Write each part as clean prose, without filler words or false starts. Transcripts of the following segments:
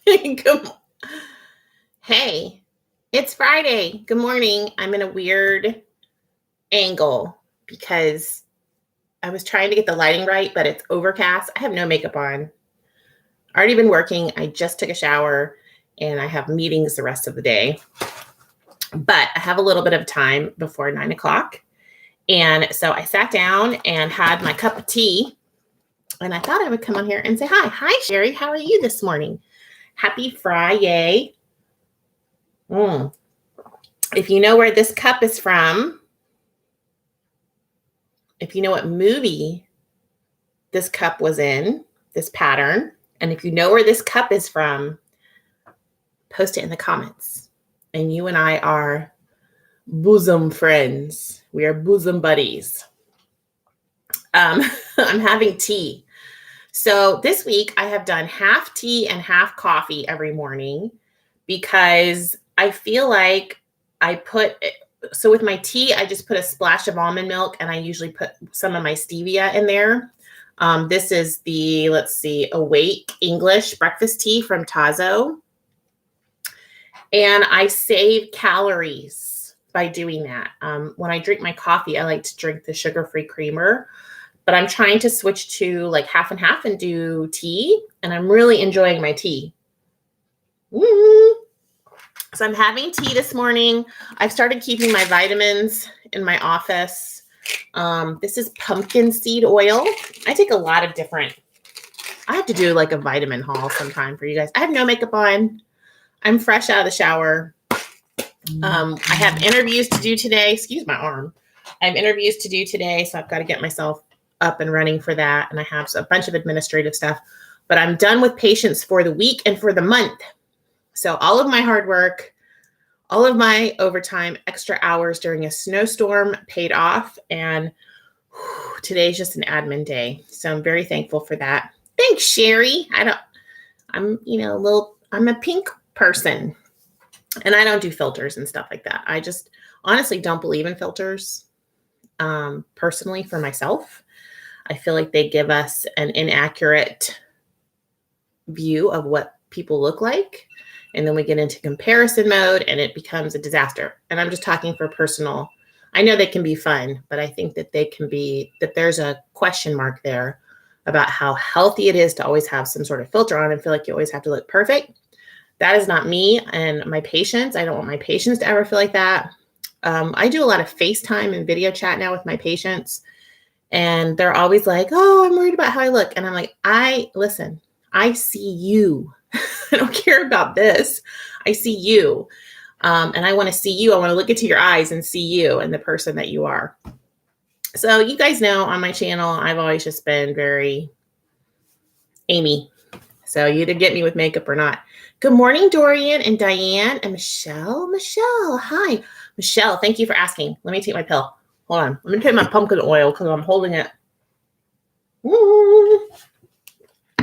Good Hey, it's Friday. Good morning. I'm in a weird angle because I was trying to get the lighting right, but it's overcast. I have no makeup on. Already been working. I just took a shower and I have meetings the rest of the day. But I have a little bit of time before 9 o'clock. And so I sat down and had my cup of tea. And I thought I would come on here and say hi. Hi, Sherry. How are you this morning? Happy Friday. If you know where this cup is from, if you know what movie this cup was in, this pattern, and if you know where this cup is from, post it in the comments. And you and I are bosom friends. We are bosom buddies. I'm having tea. So this week I have done half tea and half coffee every morning because I feel like so with my tea, I just put a splash of almond milk and I usually put some of my stevia in there. This is the, Awake English breakfast tea from Tazo. And I save calories by doing that. When I drink my coffee, I like to drink the sugar-free creamer, but I'm trying to switch to like half and half and do tea. And I'm really enjoying my tea. So I'm having tea this morning. I've started keeping my vitamins in my office. This is pumpkin seed oil. I take a lot of different, I have to do like a vitamin haul sometime for you guys. I have no makeup on. I'm fresh out of the shower. I have interviews to do today. Excuse my arm. I have interviews to do today, so I've got to get myself up and running for that. And I have a bunch of administrative stuff, but I'm done with patients for the week and for the month. So all of my hard work, all of my overtime, extra hours during a snowstorm paid off. And today's just an admin day. So I'm very thankful for that. Thanks, Sherry. I'm a pink person and I don't do filters and stuff like that. I just honestly don't believe in filters. Personally, for myself, I feel like they give us an inaccurate view of what people look like. And then we get into comparison mode and it becomes a disaster. And I'm just talking for personal. I know they can be fun, but I think that there's a question mark there about how healthy it is to always have some sort of filter on and feel like you always have to look perfect. That is not me and my patients. I don't want my patients to ever feel like that. I do a lot of FaceTime and video chat now with my patients. And they're always like, oh, I'm worried about how I look. And I'm like, listen, I see you. I don't care about this. I see you. And I want to see you. I want to look into your eyes and see you and the person that you are. So you guys know on my channel, I've always just been very Amy. So you did get me with makeup or not. Good morning, Dorian and Diane and Michelle. Michelle, hi. Michelle, thank you for asking. Let me take my pill. Hold on. Let me take my pumpkin oil because I'm holding it.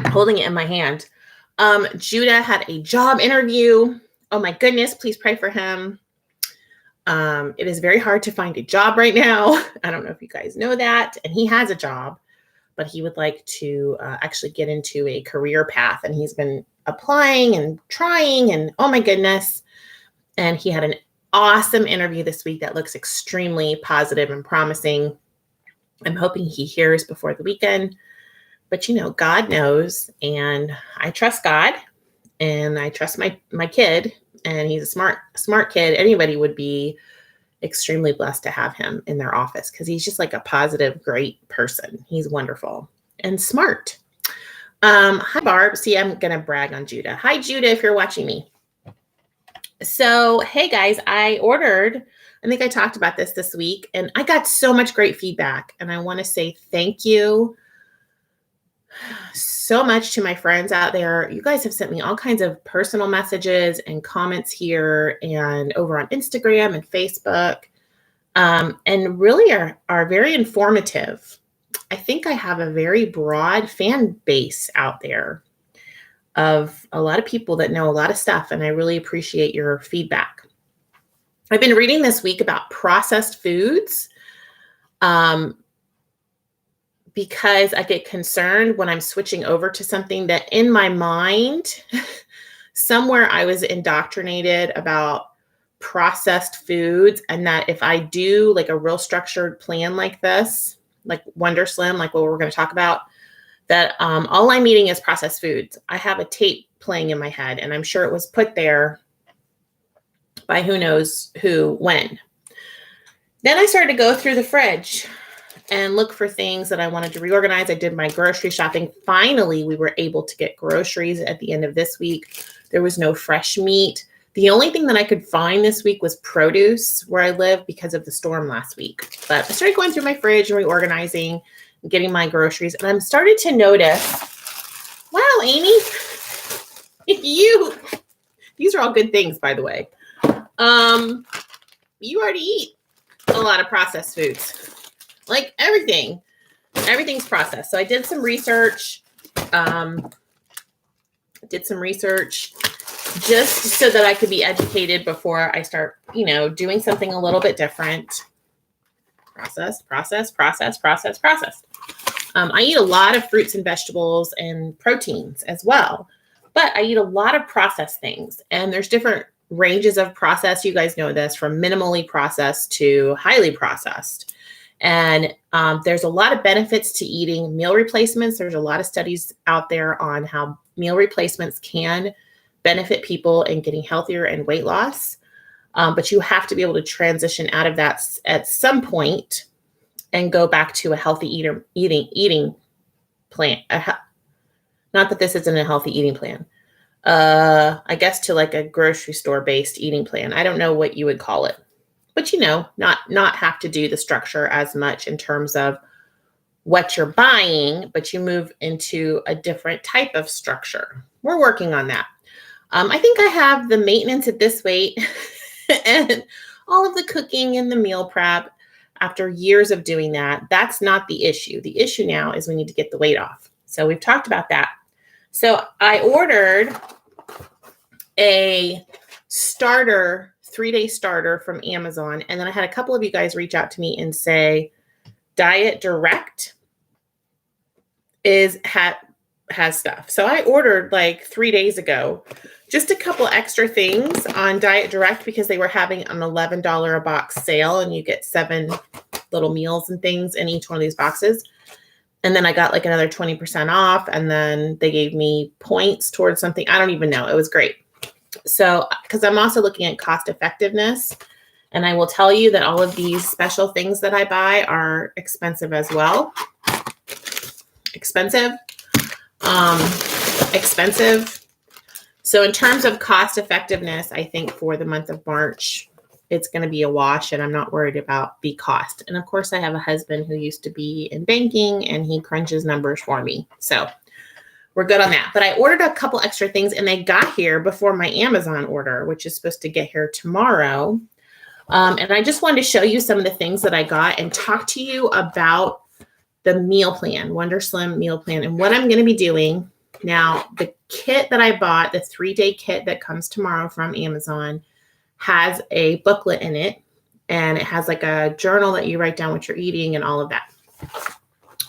Holding it in my hand. Judah had a job interview. Oh my goodness, please pray for him. It is very hard to find a job right now. I don't know if you guys know that. And he has a job, but he would like to actually get into a career path. And he's been applying and trying and oh my goodness. And he had an awesome interview this week that looks extremely positive and promising. I'm hoping he hears before the weekend. But, God knows, and I trust God, and I trust my kid, and he's a smart kid. Anybody would be extremely blessed to have him in their office because he's just like a positive, great person. He's wonderful and smart. Hi, Barb. See, I'm going to brag on Judah. Hi, Judah, if you're watching me. So, hey, guys, I think I talked about this week, and I got so much great feedback, and I want to say thank you so much to my friends out there. You guys have sent me all kinds of personal messages and comments here and over on Instagram and Facebook, and really are very informative. I think I have a very broad fan base out there of a lot of people that know a lot of stuff, and I really appreciate your feedback. I've been reading this week about processed foods. Because I get concerned when I'm switching over to something that in my mind somewhere I was indoctrinated about processed foods, and that if I do like a real structured plan like this, like Wonderslim, like what we're going to talk about, that all I'm eating is processed foods. I have a tape playing in my head, and I'm sure it was put there by who knows who when. Then I started to go through the fridge and look for things that I wanted to reorganize. I did my grocery shopping. Finally, we were able to get groceries at the end of this week. There was no fresh meat. The only thing that I could find this week was produce where I live because of the storm last week. But I started going through my fridge and reorganizing, and getting my groceries. And I'm starting to notice, wow, Amy, these are all good things, by the way. You already eat a lot of processed foods. Like everything's processed. So I did some research, just so that I could be educated before I start, doing something a little bit different. Processed. I eat a lot of fruits and vegetables and proteins as well, but I eat a lot of processed things, and there's different ranges of processed. You guys know this, from minimally processed to highly processed. And there's a lot of benefits to eating meal replacements. There's a lot of studies out there on how meal replacements can benefit people in getting healthier and weight loss. But you have to be able to transition out of that at some point and go back to a healthy eating plan. Not that this isn't a healthy eating plan. I guess to like a grocery store based eating plan. I don't know what you would call it, but not have to do the structure as much in terms of what you're buying, but you move into a different type of structure. We're working on that. I think I have the maintenance at this weight and all of the cooking and the meal prep after years of doing that. That's not the issue. The issue now is we need to get the weight off. So we've talked about that. So I ordered a starter, 3-day starter from Amazon. And then I had a couple of you guys reach out to me and say, Diet Direct has stuff. So I ordered like 3 days ago, just a couple extra things on Diet Direct because they were having an $11 a box sale, and you get 7 little meals and things in each one of these boxes. And then I got like another 20% off, and then they gave me points towards something. I don't even know. It was great. So, because I'm also looking at cost effectiveness, and I will tell you that all of these special things that I buy are expensive as well. Expensive. So in terms of cost effectiveness, I think for the month of March, it's going to be a wash, and I'm not worried about the cost. And of course, I have a husband who used to be in banking, and he crunches numbers for me. So we're good on that. But I ordered a couple extra things, and they got here before my Amazon order, which is supposed to get here tomorrow. And I just wanted to show you some of the things that I got and talk to you about the meal plan, Wonderslim meal plan, and what I'm going to be doing. Now, the kit that I bought, the 3-day kit that comes tomorrow from Amazon, has a booklet in it, and it has like a journal that you write down what you're eating and all of that.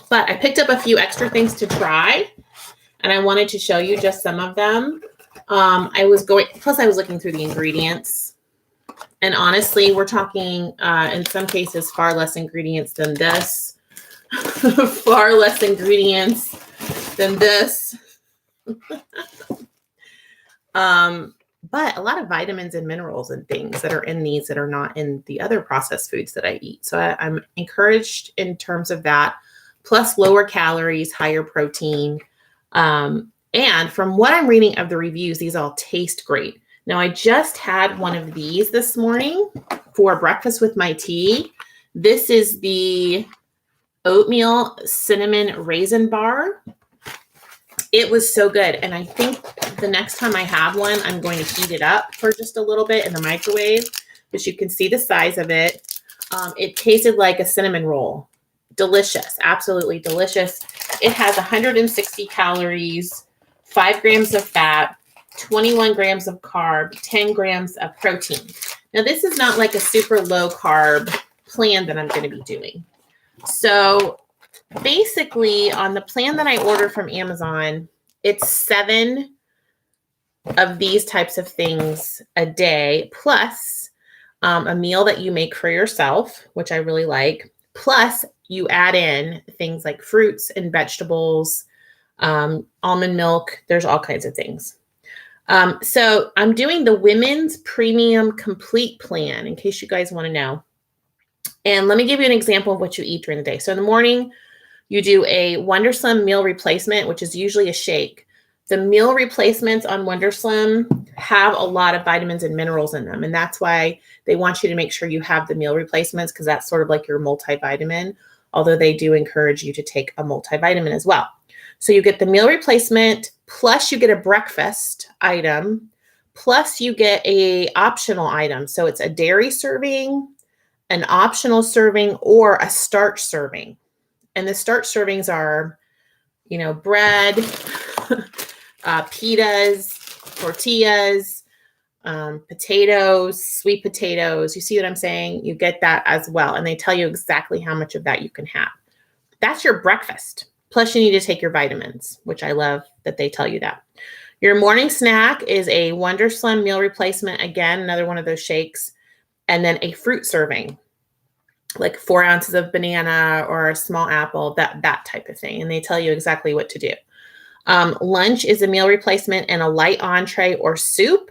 But I picked up a few extra things to try, and I wanted to show you just some of them. I was looking through the ingredients, and honestly, we're talking in some cases far less ingredients than this, far less ingredients than this. But a lot of vitamins and minerals and things that are in these that are not in the other processed foods that I eat. So I'm encouraged in terms of that, plus lower calories, higher protein. And from what I'm reading of the reviews, these all taste great. Now, I just had one of these this morning for breakfast with my tea. This is the oatmeal cinnamon raisin bar. It was so good. And I think the next time I have one, I'm going to heat it up for just a little bit in the microwave, but you can see the size of it. It tasted like a cinnamon roll. Delicious. Absolutely delicious. It has 160 calories, 5 grams of fat, 21 grams of carb, 10 grams of protein. Now, this is not like a super low carb plan that I'm going to be doing. So basically, on the plan that I ordered from Amazon, it's 7 of these types of things a day, plus a meal that you make for yourself, which I really like. Plus, you add in things like fruits and vegetables, almond milk. There's all kinds of things. So I'm doing the Women's Premium Complete Plan, in case you guys want to know. And let me give you an example of what you eat during the day. So in the morning, you do a Wonderslim meal replacement, which is usually a shake. The meal replacements on Wonderslim have a lot of vitamins and minerals in them. And that's why they want you to make sure you have the meal replacements, because that's sort of like your multivitamin, although they do encourage you to take a multivitamin as well. So you get the meal replacement, plus you get a breakfast item, plus you get a optional item. So it's a dairy serving, an optional serving, or a starch serving. And the starch servings are, bread, pitas, tortillas, potatoes, sweet potatoes. You see what I'm saying? You get that as well. And they tell you exactly how much of that you can have. That's your breakfast. Plus you need to take your vitamins, which I love that they tell you that. Your morning snack is a Wonderslim meal replacement. Again, another one of those shakes. And then a fruit serving, like 4 ounces of banana or a small apple, that type of thing. And they tell you exactly what to do. Lunch is a meal replacement and a light entree or soup.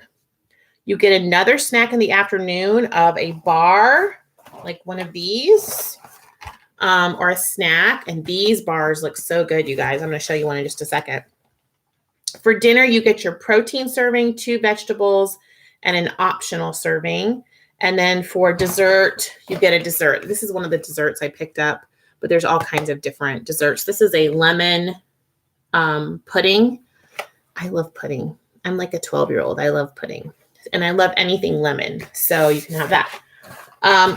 You get another snack in the afternoon of a bar, like one of these, or a snack. And these bars look so good, you guys. I'm going to show you one in just a second. For dinner, you get your protein serving, 2 vegetables, and an optional serving. And then for dessert, you get a dessert. This is one of the desserts I picked up, but there's all kinds of different desserts. This is a lemon pudding. I love pudding. I'm like a 12-year-old. I love pudding. And I love anything lemon. So you can have that.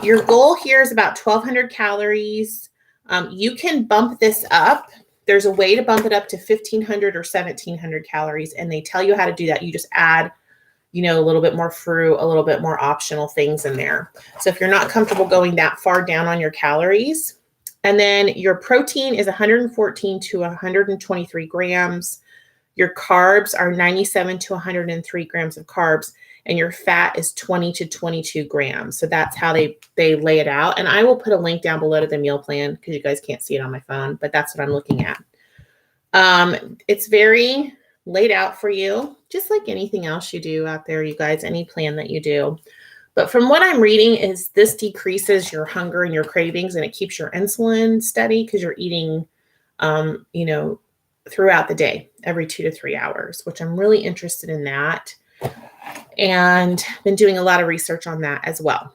Your goal here is about 1,200 calories. You can bump this up. There's a way to bump it up to 1,500 or 1,700 calories. And they tell you how to do that. You just add a little bit more fruit, a little bit more optional things in there. So if you're not comfortable going that far down on your calories, and then your protein is 114 to 123 grams. Your carbs are 97 to 103 grams of carbs, and your fat is 20 to 22 grams. So that's how they lay it out. And I will put a link down below to the meal plan because you guys can't see it on my phone, but that's what I'm looking at. It's very laid out for you, just like anything else you do out there, you guys, any plan that you do. But from what I'm reading is this decreases your hunger and your cravings, and it keeps your insulin steady because you're eating, throughout the day, every 2 to 3 hours, which I'm really interested in that. And been doing a lot of research on that as well.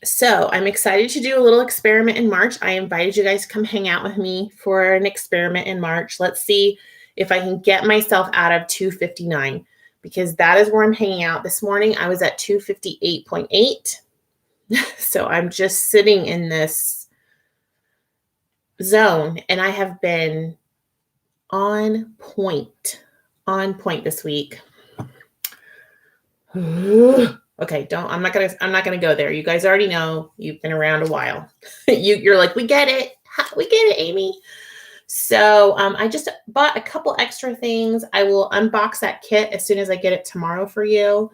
So I'm excited to do a little experiment in March. I invited you guys to come hang out with me for an experiment in March. Let's see if I can get myself out of 259, because that is where I'm hanging out. This morning, I was at 258.8. So I'm just sitting in this zone, and I have been on point this week. Okay, I'm not gonna go there. You guys already know, you've been around a while. You're like, we get it, Amy. So I just bought a couple extra things. I will unbox that kit as soon as I get it tomorrow for you.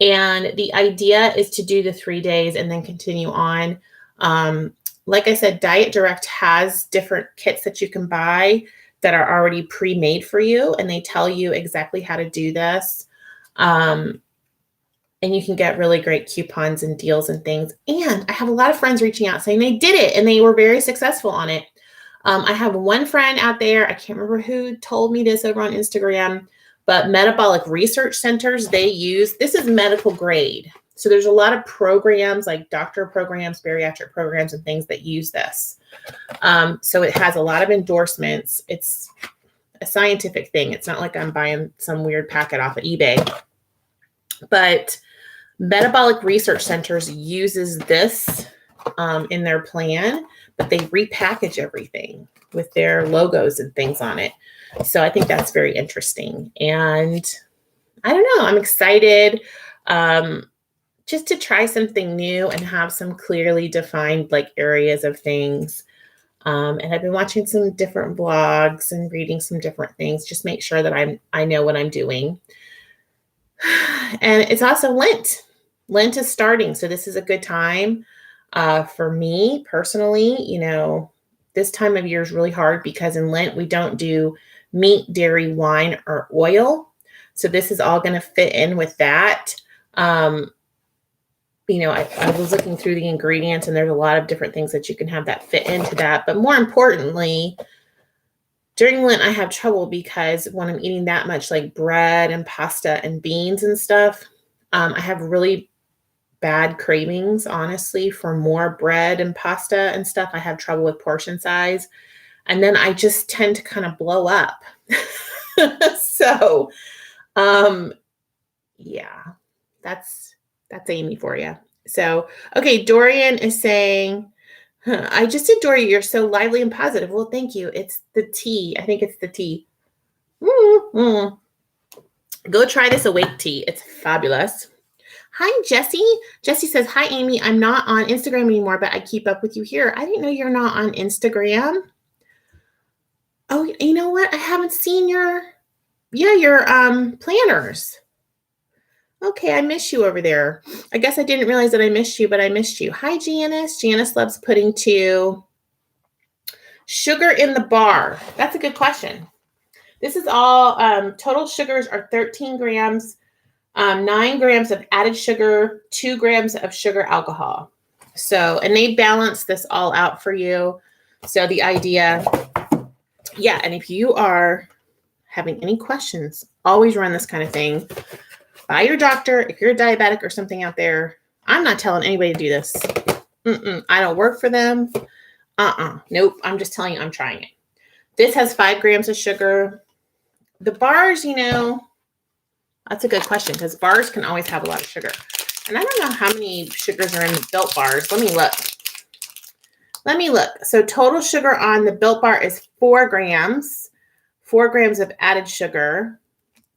And the idea is to do the 3 days and then continue on. Like I said, Diet Direct has different kits that you can buy that are already pre-made for you, and they tell you exactly how to do this. And you can get really great coupons and deals and things. And I have a lot of friends reaching out saying they did it and they were very successful on it. I have one friend out there, I can't remember who told me this over on Instagram, but metabolic research centers, this is medical grade. So there's a lot of programs like doctor programs, bariatric programs, and things that use this. So it has a lot of endorsements. It's a scientific thing. It's not like I'm buying some weird packet off of eBay. But metabolic research centers uses this in their plan, but they repackage everything with their logos and things on it. So I think that's very interesting. And I don't know, I'm excited just to try something new and have some clearly defined like areas of things. And I've been watching some different blogs and reading some different things, just make sure that I know what I'm doing. And it's also Lent. Lent is starting. So this is a good time for me personally. This time of year is really hard because in Lent, we don't do meat, dairy, wine, or oil. So this is all going to fit in with that. I was looking through the ingredients and there's a lot of different things that you can have that fit into that. But more importantly, during Lent, I have trouble because when I'm eating that much like bread and pasta and beans and stuff, I have really bad cravings, honestly, for more bread and pasta and stuff. I have trouble with portion size. And then I just tend to kind of blow up. So, yeah, that's Amy for you. So, okay, Dorian is saying, I just adore you. You're so lively and positive. Well, thank you. It's the tea. I think it's the tea. Mm-hmm. Go try this awake tea. It's fabulous. Hi, Jessie. Jessie says, hi, Amy. I'm not on Instagram anymore, but I keep up with you here. I didn't know you're not on Instagram. Oh, you know what? I haven't seen your planners. Okay, I miss you over there. I guess I didn't realize that I missed you, but I missed you. Hi, Janice. Janice loves pudding too. Sugar in the bar. That's a good question. This is all, total sugars are 13 grams, 9 grams of added sugar, 2 grams of sugar alcohol. So, and they balance this all out for you. So the idea, yeah, and if you are having any questions, always run this kind of thing by your doctor. If you're a diabetic or something out there, I'm not telling anybody to do this. I don't work for them. Nope. I'm just telling you, I'm trying it. This has 5 grams of sugar. The bars, that's a good question because bars can always have a lot of sugar. And I don't know how many sugars are in the Built bars. Let me look. So total sugar on the Built bar is 4 grams. 4 grams of added sugar.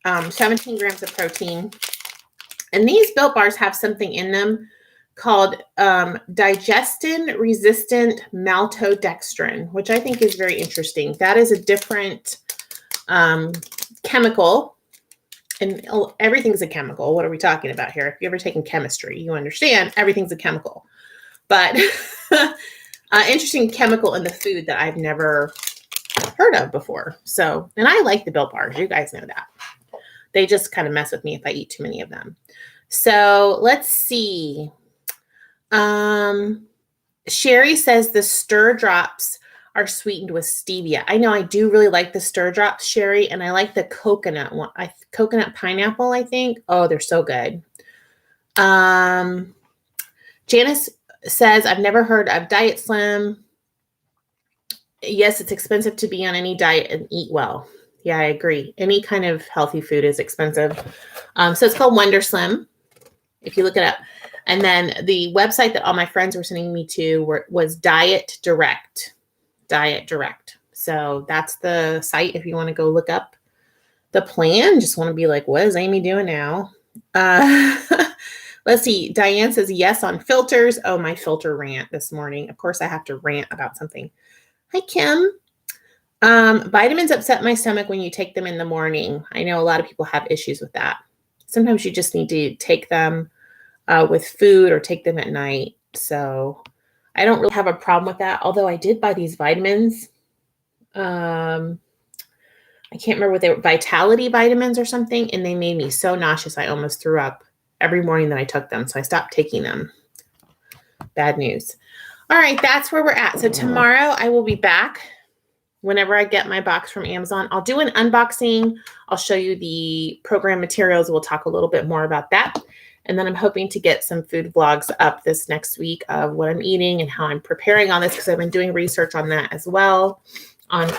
17 grams of protein. And these Built bars have something in them called digestin-resistant maltodextrin, which I think is very interesting. That is a different chemical, and everything's a chemical. What are we talking about here? If you've ever taken chemistry, you understand everything's a chemical. But interesting chemical in the food that I've never heard of before. So, and I like the Built bars. You guys know that. They just kind of mess with me if I eat too many of them. So let's see. Sherry says the stir drops are sweetened with stevia. I know I do really like the stir drops, Sherry, and I like the coconut one. Coconut pineapple, I think. Oh, they're so good. Janice says, I've never heard of Diet Slim. Yes, it's expensive to be on any diet and eat well. Yeah, I agree. Any kind of healthy food is expensive. So it's called Wonderslim, if you look it up. And then the website that all my friends were sending me to was Diet Direct. Diet Direct. So that's the site if you want to go look up the plan. Just want to be like, what is Amy doing now? Let's see. Diane says yes on filters. Oh, my filter rant this morning. Of course, I have to rant about something. Hi, Kim. Vitamins upset my stomach when you take them in the morning. I know a lot of people have issues with that. Sometimes you just need to take them with food or take them at night. So I don't really have a problem with that. Although I did buy these vitamins. I can't remember what they were, Vitality vitamins or something. And they made me so nauseous. I almost threw up every morning that I took them. So I stopped taking them. Bad news. All right. That's where we're at. So tomorrow I will be back. Whenever I get my box from Amazon, I'll do an unboxing. I'll show you the program materials. We'll talk a little bit more about that. And then I'm hoping to get some food vlogs up this next week of what I'm eating and how I'm preparing on this, because I've been doing research on that as well, on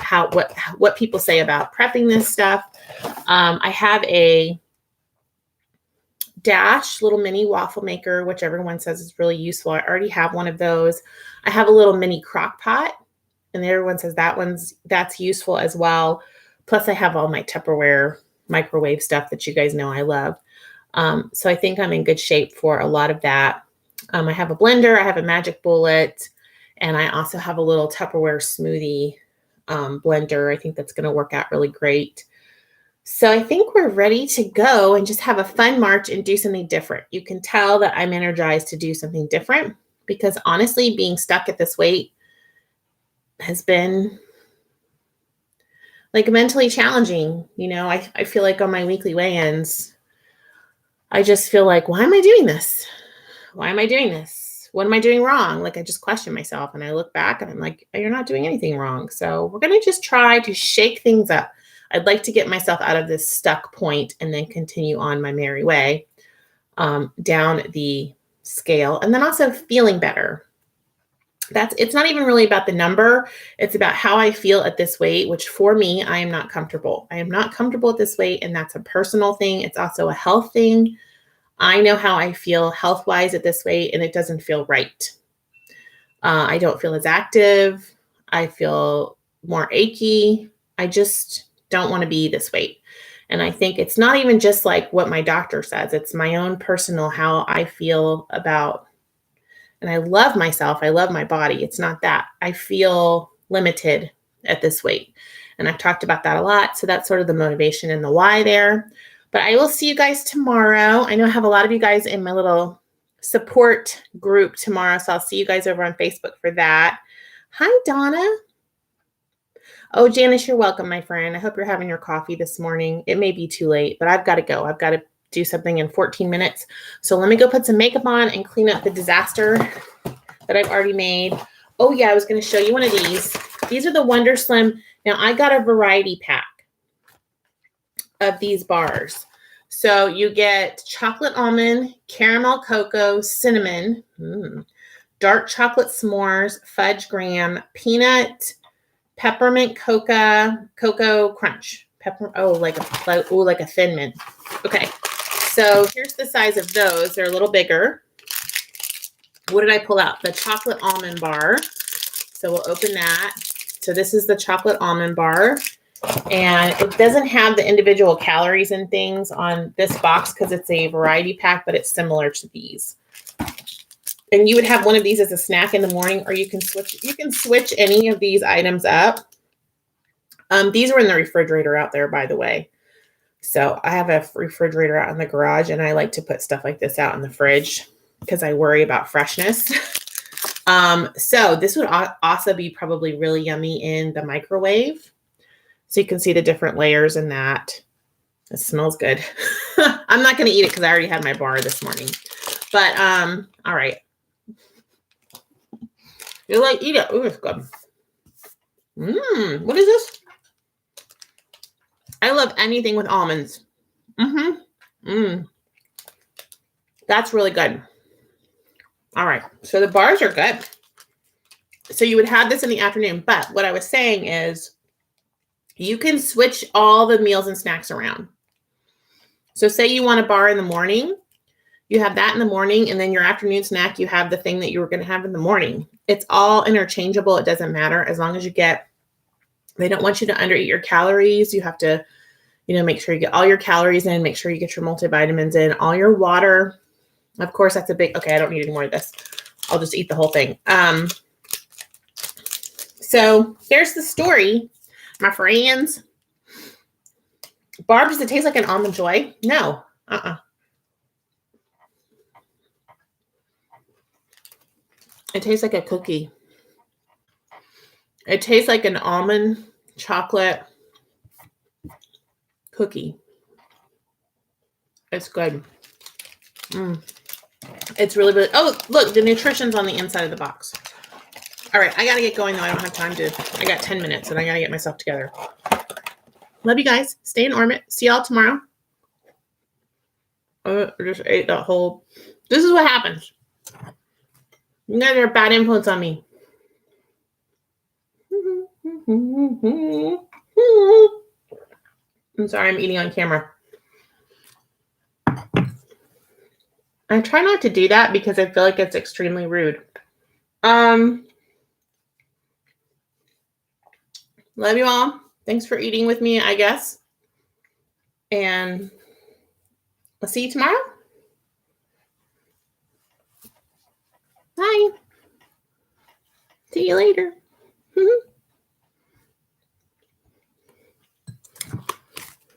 what people say about prepping this stuff. I have a Dash little mini waffle maker, which everyone says is really useful. I already have one of those. I have a little mini crock pot. And everyone says that's useful as well. Plus, I have all my Tupperware microwave stuff that you guys know I love. So I think I'm in good shape for a lot of that. I have a blender, I have a Magic Bullet, and I also have a little Tupperware smoothie blender. I think that's going to work out really great. So I think we're ready to go and just have a fun March and do something different. You can tell that I'm energized to do something different because honestly, being stuck at this weight has been like mentally challenging. I feel like on my weekly weigh-ins, I just feel like, why am I doing this? Why am I doing this? What am I doing wrong? Like I just question myself and I look back and I'm like, you're not doing anything wrong. So we're going to just try to shake things up. I'd like to get myself out of this stuck point and then continue on my merry way down the scale, and then also feeling better. It's not even really about the number. It's about how I feel at this weight, which for me, I am not comfortable. I am not comfortable at this weight, and that's a personal thing. It's also a health thing. I know how I feel health-wise at this weight, and it doesn't feel right. I don't feel as active. I feel more achy. I just don't want to be this weight. And I think it's not even just like what my doctor says. It's my own personal how I feel about, and I love myself. I love my body. It's not that. I feel limited at this weight. And I've talked about that a lot. So that's sort of the motivation and the why there. But I will see you guys tomorrow. I know I have a lot of you guys in my little support group tomorrow. So I'll see you guys over on Facebook for that. Hi, Donna. Oh, Janice, you're welcome, my friend. I hope you're having your coffee this morning. It may be too late, but I've got to go. I've got to do something in 14 minutes. So let me go put some makeup on and clean up the disaster that I've already made. Oh, yeah, I was going to show you one of these. These are the Wonderslim. Now, I got a variety pack of these bars. So you get chocolate almond, caramel cocoa, cinnamon, dark chocolate s'mores, fudge graham, peanut, peppermint cocoa crunch. Like a Thin Mint. Okay, so here's the size of those. They're a little bigger. What did I pull out? The chocolate almond bar. So we'll open that. So this is the chocolate almond bar. And it doesn't have the individual calories and things on this box because it's a variety pack, but it's similar to these. And you would have one of these as a snack in the morning, or you can switch any of these items up. These were in the refrigerator out there, by the way. So I have a refrigerator out in the garage, and I like to put stuff like this out in the fridge because I worry about freshness. So this would also be probably really yummy in the microwave. So you can see the different layers in that. It smells good. I'm not going to eat it because I already had my bar this morning. But all right. You like eat it. Oh, it's good. What is this? I love anything with almonds. That's really good. All right. So the bars are good. So you would have this in the afternoon. But what I was saying is you can switch all the meals and snacks around. So say you want a bar in the morning. You have that in the morning, and then your afternoon snack, you have the thing that you were going to have in the morning. It's all interchangeable. It doesn't matter as long as they don't want you to undereat your calories. You have to, make sure you get all your calories in, make sure you get your multivitamins in, all your water. Of course, that's okay, I don't need any more of this. I'll just eat the whole thing. So there's the story, my friends. Barb, does it taste like an Almond Joy? No. It tastes like a cookie. It tastes like an almond chocolate cookie. It's good. It's really, really, oh, look, the nutrition's on the inside of the box. All right, I got to get going, though. I don't have time I got 10 minutes, and I got to get myself together. Love you guys. Stay in orbit. See y'all tomorrow. I just ate that whole, this is what happens. You guys are a bad influence on me. I'm sorry, I'm eating on camera. I try not to do that because I feel like it's extremely rude. Love you all. Thanks for eating with me, I guess. And I'll see you tomorrow. Bye. See you later.